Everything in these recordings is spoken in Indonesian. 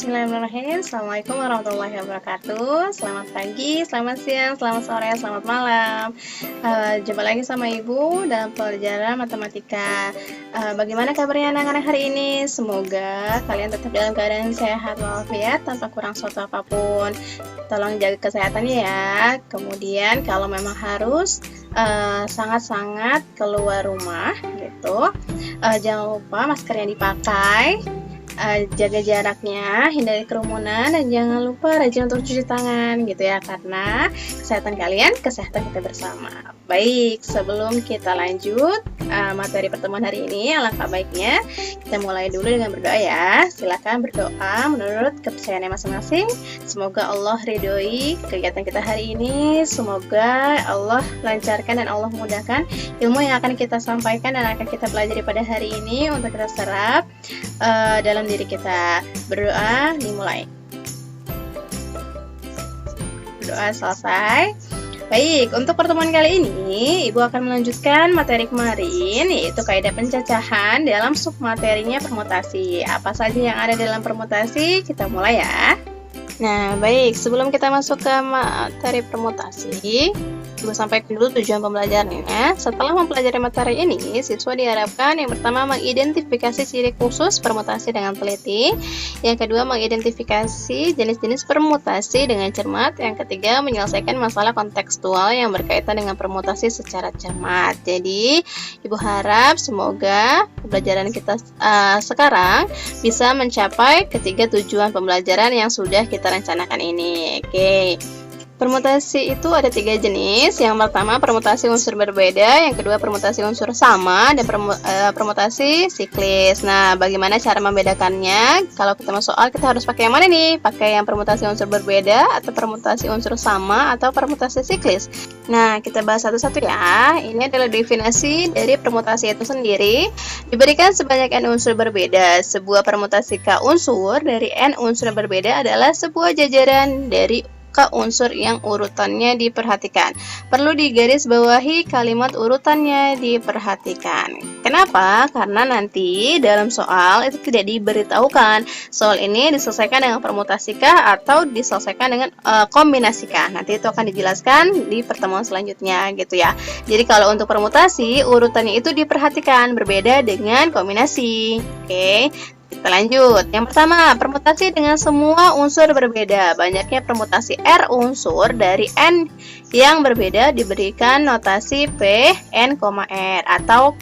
Bismillahirrahmanirrahim. Assalamualaikum warahmatullahi wabarakatuh. Selamat pagi, selamat siang, selamat sore, selamat malam. Jumpa lagi sama Ibu dalam pelajaran matematika. Bagaimana kabarnya anak-anak hari ini? Semoga kalian tetap dalam keadaan sehat walafiat tanpa kurang suatu apapun. Tolong jaga kesehatannya ya. Kemudian kalau memang harus sangat-sangat keluar rumah gitu, jangan lupa masker yang dipakai. Jaga jaraknya, hindari kerumunan, dan jangan lupa rajin untuk cuci tangan gitu ya, karena kesehatan kalian, kesehatan kita bersama. Baik, sebelum kita lanjut materi pertemuan hari ini, alangkah baiknya kita mulai dulu dengan berdoa ya. Silakan berdoa menurut kepercayaannya masing-masing. Semoga Allah ridhoi kegiatan kita hari ini. Semoga Allah lancarkan dan Allah mudahkan ilmu yang akan kita sampaikan dan akan kita pelajari pada hari ini untuk kita serap dalam diri kita. Berdoa dimulai. Berdoa selesai. Baik, untuk pertemuan kali ini Ibu akan melanjutkan materi kemarin, yaitu kaidah pencacahan dalam submaterinya permutasi. Apa saja yang ada dalam permutasi? Kita mulai ya. Nah, baik, sebelum kita masuk ke materi permutasi, Ibu sampaikan dulu tujuan pembelajarannya. Setelah mempelajari materi ini, siswa diharapkan yang pertama mengidentifikasi ciri khusus permutasi dengan teliti, yang kedua mengidentifikasi jenis-jenis permutasi dengan cermat, yang ketiga menyelesaikan masalah kontekstual yang berkaitan dengan permutasi secara cermat. Jadi, Ibu harap semoga pembelajaran kita sekarang bisa mencapai ketiga tujuan pembelajaran yang sudah kita rencanakan ini. Oke. Permutasi itu ada 3 jenis. Yang pertama permutasi unsur berbeda, yang kedua permutasi unsur sama, dan permutasi siklis. Nah, bagaimana cara membedakannya? Kalau kita mau soal, kita harus pakai yang mana nih? Pakai yang permutasi unsur berbeda, atau permutasi unsur sama, atau permutasi siklis? Nah, kita bahas satu-satu ya. Ini adalah definisi dari permutasi itu sendiri. Diberikan sebanyak n unsur berbeda. Sebuah permutasi k unsur dari n unsur berbeda adalah sebuah jajaran dari ke unsur yang urutannya diperhatikan. Perlu digarisbawahi kalimat urutannya diperhatikan. Kenapa? Karena nanti dalam soal itu tidak diberitahukan soal ini diselesaikan dengan permutasi kah atau diselesaikan dengan kombinasi kah. Nanti itu akan dijelaskan di pertemuan selanjutnya gitu ya. Jadi kalau untuk permutasi urutannya itu diperhatikan, berbeda dengan kombinasi. Oke. Kita lanjut. Yang pertama, permutasi dengan semua unsur berbeda. Banyaknya permutasi R unsur dari N yang berbeda diberikan notasi P, N, R atau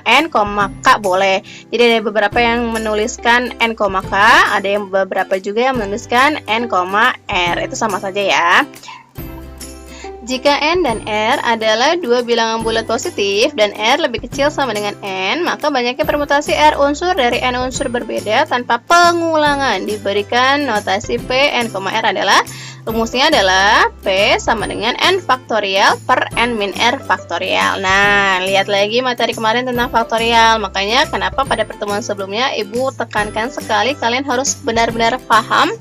N, K boleh. Jadi ada beberapa yang menuliskan N, K, ada yang beberapa juga yang menuliskan N, R. Itu sama saja ya. Jika N dan R adalah dua bilangan bulat positif dan R lebih kecil sama dengan N, maka banyaknya permutasi R unsur dari N unsur berbeda tanpa pengulangan diberikan notasi P, N, R adalah rumusnya adalah P sama dengan N faktorial per N min R faktorial. Nah, lihat lagi materi kemarin tentang faktorial. Makanya kenapa pada pertemuan sebelumnya Ibu tekankan sekali kalian harus benar-benar paham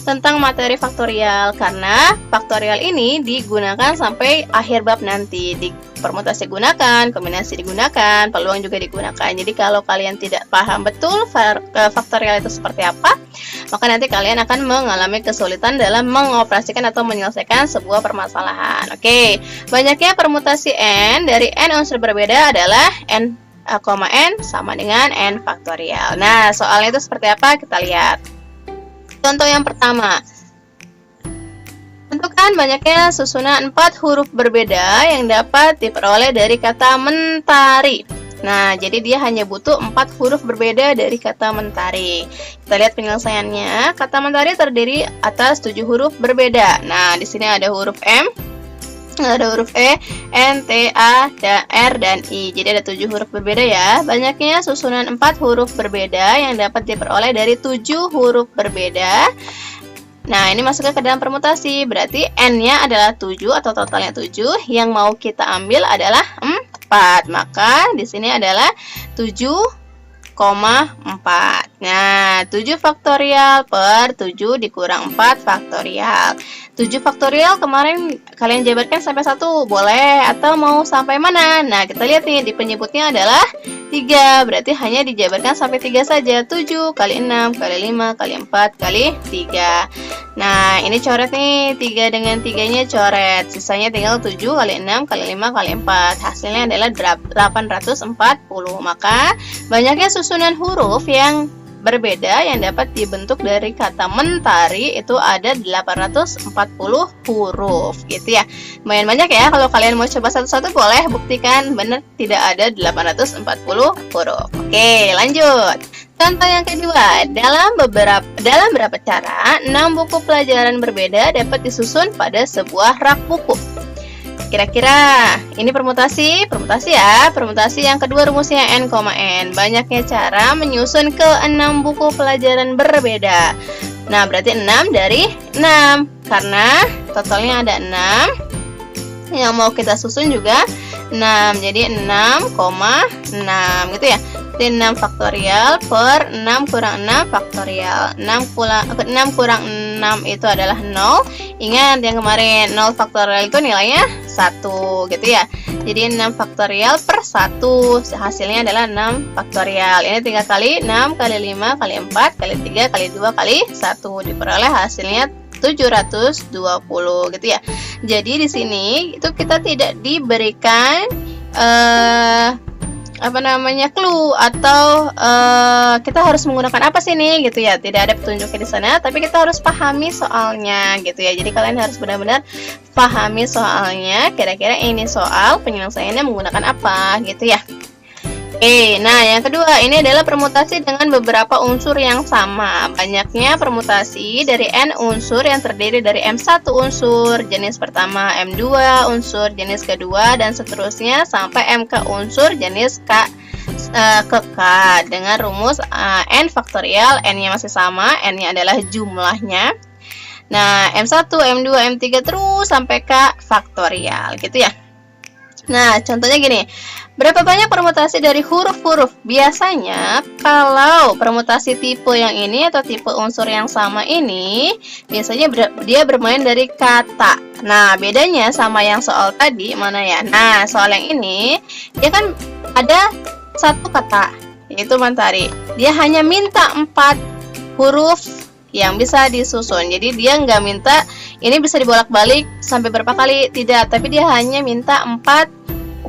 tentang materi faktorial. Karena faktorial ini digunakan sampai akhir bab nanti. Di permutasi gunakan, kombinasi digunakan, peluang juga digunakan. Jadi kalau kalian tidak paham betul faktorial itu seperti apa, maka nanti kalian akan mengalami kesulitan dalam mengoperasikan atau menyelesaikan sebuah permasalahan. Oke, banyaknya permutasi N dari N unsur berbeda adalah N, N sama dengan N faktorial. Nah, soalnya itu seperti apa? Kita lihat. Contoh yang pertama. Tentukan banyaknya susunan 4 huruf berbeda yang dapat diperoleh dari kata mentari. Nah, jadi dia hanya butuh 4 huruf berbeda dari kata mentari. Kita lihat penyelesaiannya. Kata mentari terdiri atas 7 huruf berbeda. Nah, di sini ada huruf M, ada huruf E, N, T, A, R, dan I. Jadi ada 7 huruf berbeda ya. Banyaknya susunan 4 huruf berbeda yang dapat diperoleh dari 7 huruf berbeda. Nah, ini masuknya ke dalam permutasi. Berarti N-nya adalah 7 atau totalnya 7. Yang mau kita ambil adalah 4. Maka di sini adalah 7,4. Nah, 7 faktorial per 7 dikurang 4 faktorial. 7 faktorial kemarin kalian jabarkan sampai 1, boleh, atau mau sampai mana? Nah, kita lihat nih, di penyebutnya adalah 3, berarti hanya dijabarkan sampai 3 saja. 7 kali 6 kali 5 kali 4 kali 3. Nah, ini coret nih, 3 dengan 3-nya coret. Sisanya tinggal 7 kali 6 kali 5 kali 4. Hasilnya adalah 840. Maka banyaknya susunan huruf yang berbeda yang dapat dibentuk dari kata mentari itu ada 840 huruf gitu ya. Lumayan banyak ya, kalau kalian mau coba satu-satu boleh buktikan benar tidak ada 840 huruf. Oke, lanjut. Contoh yang kedua, dalam berapa cara 6 buku pelajaran berbeda dapat disusun pada sebuah rak buku. Kira-kira ini permutasi ya. Permutasi yang kedua rumusnya n, n. Banyaknya cara menyusun ke 6 buku pelajaran berbeda. Nah, berarti 6 dari 6. Karena totalnya ada 6. Yang mau kita susun juga 6. Jadi 6,6 gitu ya. Jadi 6 faktorial per 6 kurang 6 faktorial. 6 kurang 6 itu adalah 0. Ingat yang kemarin 0 faktorial itu nilainya 1 gitu ya. Jadi 6 faktorial per 1. Hasilnya adalah 6 faktorial. Ini 3 kali 6 kali 5 kali 4 kali 3 kali 2 kali 1. Diperoleh hasilnya 720 gitu ya. Jadi di sini itu kita tidak diberikan clue atau kita harus menggunakan apa sih nih gitu ya. Tidak ada petunjuknya di sana, tapi kita harus pahami soalnya gitu ya. Jadi kalian harus benar-benar pahami soalnya, kira-kira ini soal penyelesaiannya menggunakan apa gitu ya. Oke, nah yang kedua ini adalah permutasi dengan beberapa unsur yang sama. Banyaknya permutasi dari n unsur yang terdiri dari m1 unsur jenis pertama, m2 unsur jenis kedua, dan seterusnya sampai mk unsur jenis k ke k dengan rumus n faktorial. N-nya masih sama, n-nya adalah jumlahnya. Nah, m1, m2, m3 terus sampai k faktorial gitu ya. Nah, contohnya gini. Berapa banyak permutasi dari huruf-huruf? Biasanya kalau permutasi tipe yang ini atau tipe unsur yang sama ini, biasanya dia bermain dari kata. Nah, bedanya sama yang soal tadi mana ya? Nah, soal yang ini dia kan ada satu kata, yaitu mentari. Dia hanya minta 4 huruf yang bisa disusun. Jadi dia nggak minta ini bisa dibolak-balik sampai berapa kali, tidak, tapi dia hanya minta 4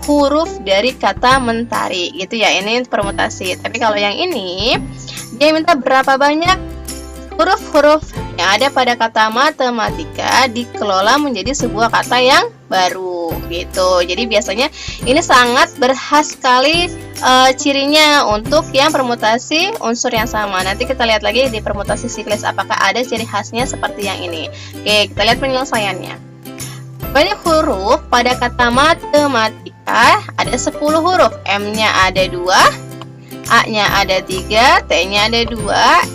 huruf dari kata mentari gitu ya. Ini permutasi. Tapi kalau yang ini dia minta berapa banyak huruf-huruf yang ada pada kata matematika dikelola menjadi sebuah kata yang baru gitu. Jadi biasanya ini sangat berkhas sekali cirinya untuk yang permutasi unsur yang sama. Nanti kita lihat lagi di permutasi siklis apakah ada ciri khasnya seperti yang ini. Oke, kita lihat penyelesaiannya. Banyak huruf pada kata matematika ada 10 huruf. M-nya ada 2, A-nya ada 3, T-nya ada 2,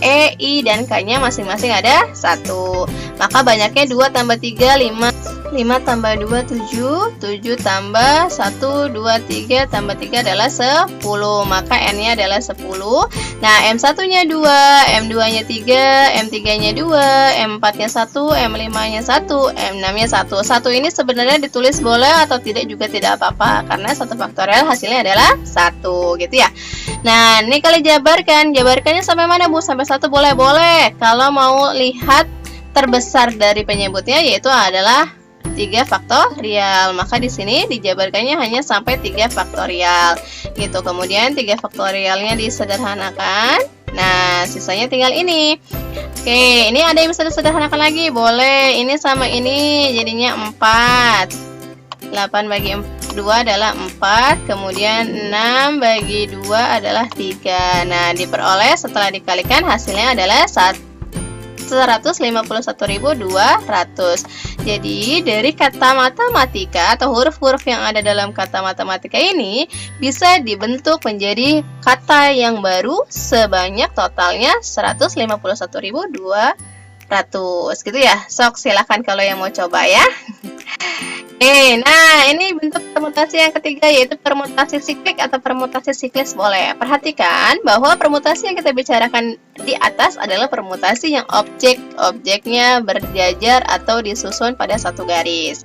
E, I, dan K-nya masing-masing ada 1. Maka banyaknya 2 tambah 3, 5. 5 tambah 2, 7. 7 tambah 1, 2, 3 tambah 3 adalah 10. Maka N-nya adalah 10. Nah, M1-nya 2, M2-nya 3, M3-nya 2, M4-nya 1, M5-nya 1, M6-nya 1. 1 ini sebenarnya ditulis boleh atau tidak juga tidak apa-apa, karena 1 faktorial hasilnya adalah 1 gitu ya. Nah, ini kali jabarkannya sampai mana Bu? Sampai 1 boleh. Kalau mau lihat terbesar dari penyebutnya yaitu adalah 3 faktorial. Maka di sini dijabarkannya hanya sampai 3 faktorial gitu. Kemudian 3 faktorialnya disederhanakan. Nah, sisanya tinggal ini. Oke, ini ada yang bisa disederhanakan lagi? Boleh. Ini sama ini jadinya 4. 8 bagi 2 adalah 4. Kemudian 6 bagi 2 adalah 3. Nah, diperoleh setelah dikalikan hasilnya adalah 151.200. Jadi dari kata matematika atau huruf-huruf yang ada dalam kata matematika ini bisa dibentuk menjadi kata yang baru sebanyak totalnya 151.200 gitu ya. Sok silakan kalau yang mau coba ya. Nah ini bentuk permutasi yang ketiga, yaitu permutasi siklik atau permutasi siklis boleh. Perhatikan bahwa permutasi yang kita bicarakan di atas adalah permutasi yang objeknya berjajar atau disusun pada satu garis.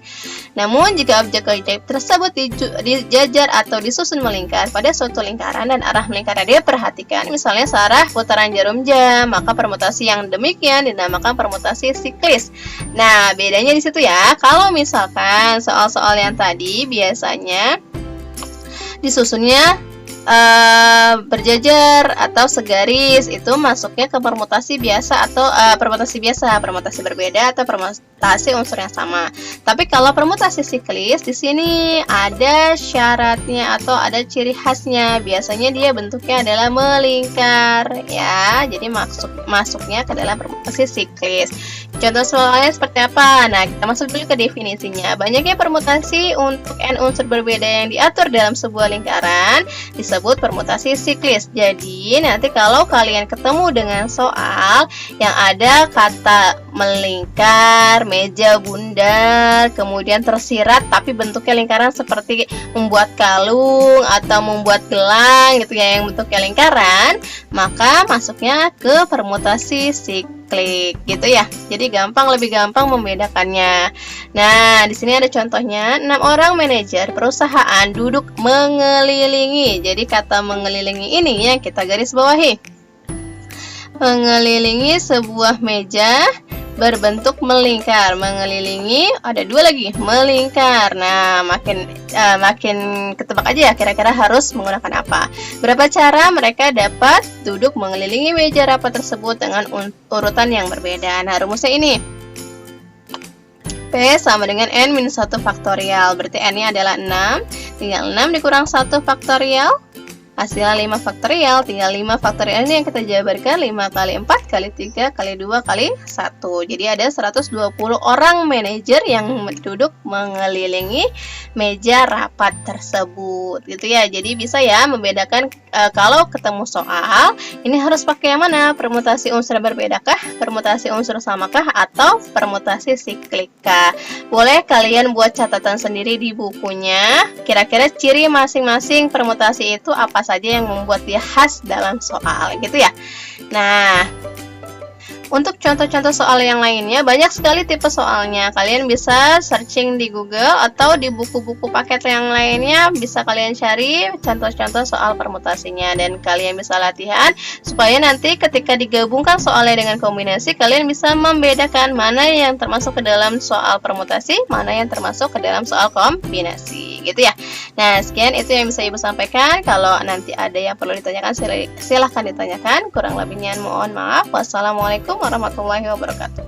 Namun jika objek-objek tersebut dijajar atau disusun melingkar pada suatu lingkaran dan arah melingkarnya perhatikan, misalnya searah putaran jarum jam, maka permutasi yang demikian dinamakan permutasi siklis. Nah, bedanya di situ ya. Kalau misalkan soal-soal yang tadi biasanya disusunnya berjajar atau segaris, itu masuknya ke permutasi biasa atau permutasi berbeda atau permutasi unsur yang sama. Tapi kalau permutasi siklis di sini ada syaratnya atau ada ciri khasnya. Biasanya dia bentuknya adalah melingkar ya. Jadi masuknya ke dalam permutasi siklis. Contoh soalnya seperti apa? Nah, kita masuk dulu ke definisinya. Banyaknya permutasi untuk n unsur berbeda yang diatur dalam sebuah lingkaran disebut permutasi siklis. Jadi nanti kalau kalian ketemu dengan soal yang ada kata melingkar, meja bundar, kemudian tersirat tapi bentuknya lingkaran seperti membuat kalung atau membuat gelang gitu ya, yang bentuknya lingkaran, maka masuknya ke permutasi siklik gitu ya. Jadi lebih gampang membedakannya. Nah, di sini ada contohnya, 6 orang manajer perusahaan duduk mengelilingi. Jadi kata mengelilingi ini yang kita garis bawahi. Mengelilingi sebuah meja berbentuk melingkar. Mengelilingi ada dua lagi, melingkar. Nah, makin ketebak aja ya kira-kira harus menggunakan apa. Berapa cara mereka dapat duduk mengelilingi meja rapat tersebut dengan urutan yang berbeda. Nah, rumusnya ini. P sama dengan N-1 faktorial. Berarti N-nya adalah 6. Tinggal 6 dikurang 1 faktorial. Hasilnya 5 faktorial. Tinggal 5 faktorial ini yang kita jabarkan. 5 kali 4 kali 3 kali 2 kali 1. Jadi ada 120 orang manajer yang duduk mengelilingi meja rapat tersebut. Gitu ya. Jadi bisa ya membedakan kalau ketemu soal, ini harus pakai yang mana? Permutasi unsur berbedakah? Permutasi unsur samakah? Atau permutasi siklikkah? Boleh kalian buat catatan sendiri di bukunya. Kira-kira ciri masing-masing permutasi itu apa saja yang membuat dia khas dalam soal gitu ya. Nah, untuk contoh-contoh soal yang lainnya, banyak sekali tipe soalnya. Kalian bisa searching di Google atau di buku-buku paket yang lainnya, bisa kalian cari contoh-contoh soal permutasinya. Dan kalian bisa latihan, supaya nanti ketika digabungkan soalnya dengan kombinasi, kalian bisa membedakan mana yang termasuk ke dalam soal permutasi, mana yang termasuk ke dalam soal kombinasi. Gitu ya. Nah, sekian itu yang bisa Ibu sampaikan. Kalau nanti ada yang perlu ditanyakan, silahkan ditanyakan. Kurang lebihnya mohon maaf. Wassalamualaikum warahmatullahi wabarakatuh.